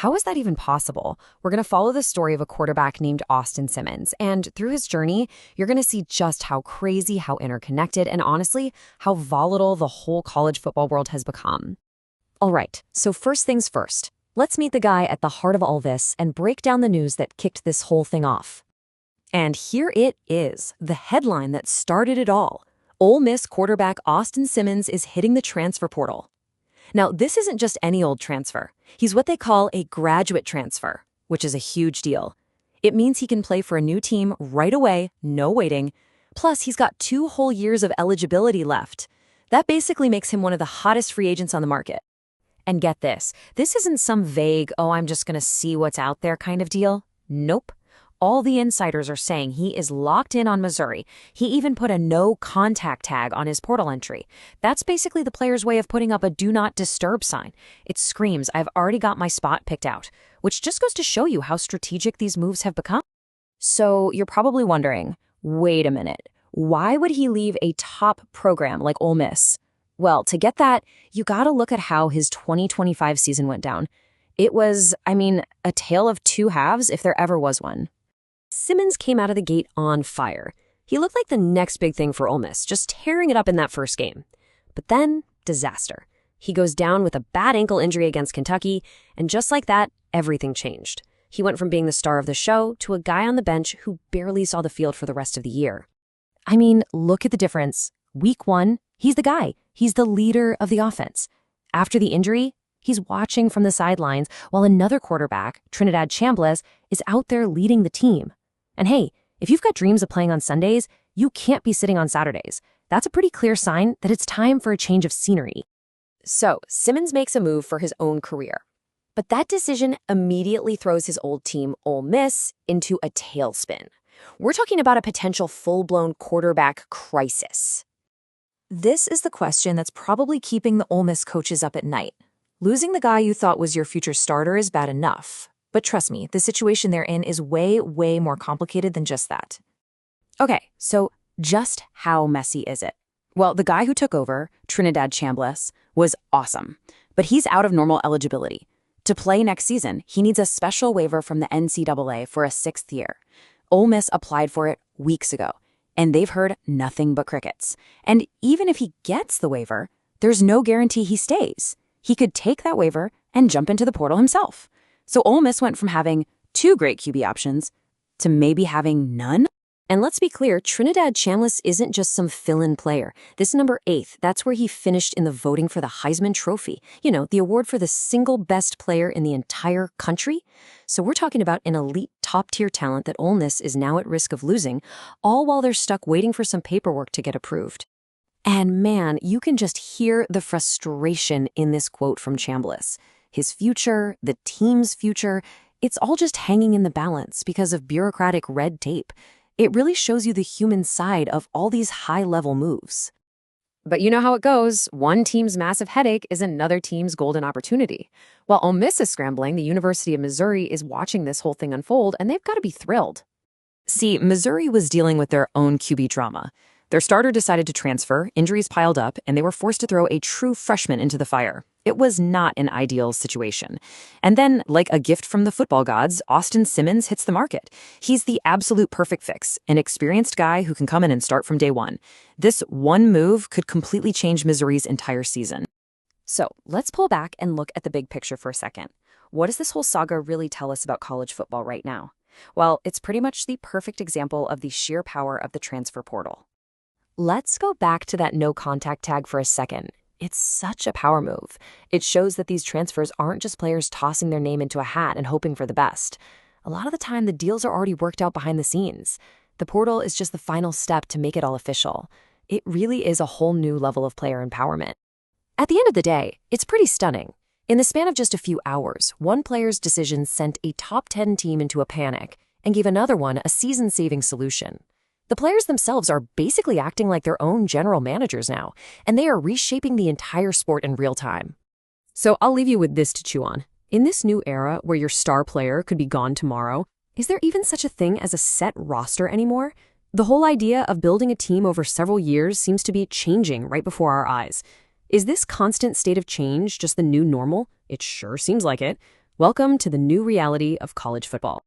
How is that even possible? We're going to follow the story of a quarterback named Austin Simmons, and through his journey, you're going to see just how crazy, how interconnected, and honestly, how volatile the whole college football world has become. All right, so first things first. Let's meet the guy at the heart of all this and break down the news that kicked this whole thing off. And here it is, the headline that started it all. Ole Miss quarterback Austin Simmons is hitting the transfer portal. Now, this isn't just any old transfer. He's what they call a graduate transfer, which is a huge deal. It means he can play for a new team right away, no waiting. Plus, he's got 2 whole years of eligibility left. That basically makes him one of the hottest free agents on the market. And get this isn't some vague, oh, I'm just going to see what's out there kind of deal. Nope. All the insiders are saying he is locked in on Missouri. He even put a no-contact tag on his portal entry. That's basically the player's way of putting up a do not disturb sign. It screams, I've already got my spot picked out, which just goes to show you how strategic these moves have become. So you're probably wondering, wait a minute, why would he leave a top program like Ole Miss? Well, to get that, you gotta look at how his 2025 season went down. It was, a tale of 2 halves if there ever was one. Simmons came out of the gate on fire. He looked like the next big thing for Ole Miss, just tearing it up in that first game. But then, disaster. He goes down with a bad ankle injury against Kentucky, and just like that, everything changed. He went from being the star of the show to a guy on the bench who barely saw the field for the rest of the year. Look at the difference. Week 1, he's the guy. He's the leader of the offense. After the injury, he's watching from the sidelines while another quarterback, Trinidad Chambliss, is out there leading the team. And hey, if you've got dreams of playing on Sundays, you can't be sitting on Saturdays. That's a pretty clear sign that it's time for a change of scenery. So, Simmons makes a move for his own career. But that decision immediately throws his old team, Ole Miss, into a tailspin. We're talking about a potential full-blown quarterback crisis. This is the question that's probably keeping the Ole Miss coaches up at night. Losing the guy you thought was your future starter is bad enough. But trust me, the situation they're in is way, way more complicated than just that. Okay, so just how messy is it? Well, the guy who took over, Trinidad Chambliss, was awesome. But he's out of normal eligibility. To play next season, he needs a special waiver from the NCAA for a 6th year. Ole Miss applied for it weeks ago, and they've heard nothing but crickets. And even if he gets the waiver, there's no guarantee he stays. He could take that waiver and jump into the portal himself. So Ole Miss went from having 2 great QB options to maybe having none. And let's be clear, Trinidad Chambliss isn't just some fill-in player. This number 8, that's where he finished in the voting for the Heisman Trophy. The award for the single best player in the entire country. So we're talking about an elite top-tier talent that Ole Miss is now at risk of losing, all while they're stuck waiting for some paperwork to get approved. And man, you can just hear the frustration in this quote from Chambliss. His future, the team's future, it's all just hanging in the balance because of bureaucratic red tape. It really shows you the human side of all these high-level moves. But you know how it goes. One team's massive headache is another team's golden opportunity. While Ole Miss is scrambling, the University of Missouri is watching this whole thing unfold, and they've got to be thrilled. See, Missouri was dealing with their own QB drama. Their starter decided to transfer, injuries piled up, and they were forced to throw a true freshman into the fire. It was not an ideal situation. And then, like a gift from the football gods, Austin Simmons hits the market. He's the absolute perfect fix, an experienced guy who can come in and start from day one. This one move could completely change Missouri's entire season. So, let's pull back and look at the big picture for a second. What does this whole saga really tell us about college football right now? Well, it's pretty much the perfect example of the sheer power of the transfer portal. Let's go back to that no-contact tag for a second. It's such a power move. It shows that these transfers aren't just players tossing their name into a hat and hoping for the best. A lot of the time, the deals are already worked out behind the scenes. The portal is just the final step to make it all official. It really is a whole new level of player empowerment. At the end of the day, it's pretty stunning. In the span of just a few hours, one player's decision sent a top 10 team into a panic and gave another one a season-saving solution. The players themselves are basically acting like their own general managers now, and they are reshaping the entire sport in real time. So I'll leave you with this to chew on. In this new era where your star player could be gone tomorrow, is there even such a thing as a set roster anymore? The whole idea of building a team over several years seems to be changing right before our eyes. Is this constant state of change just the new normal? It sure seems like it. Welcome to the new reality of college football.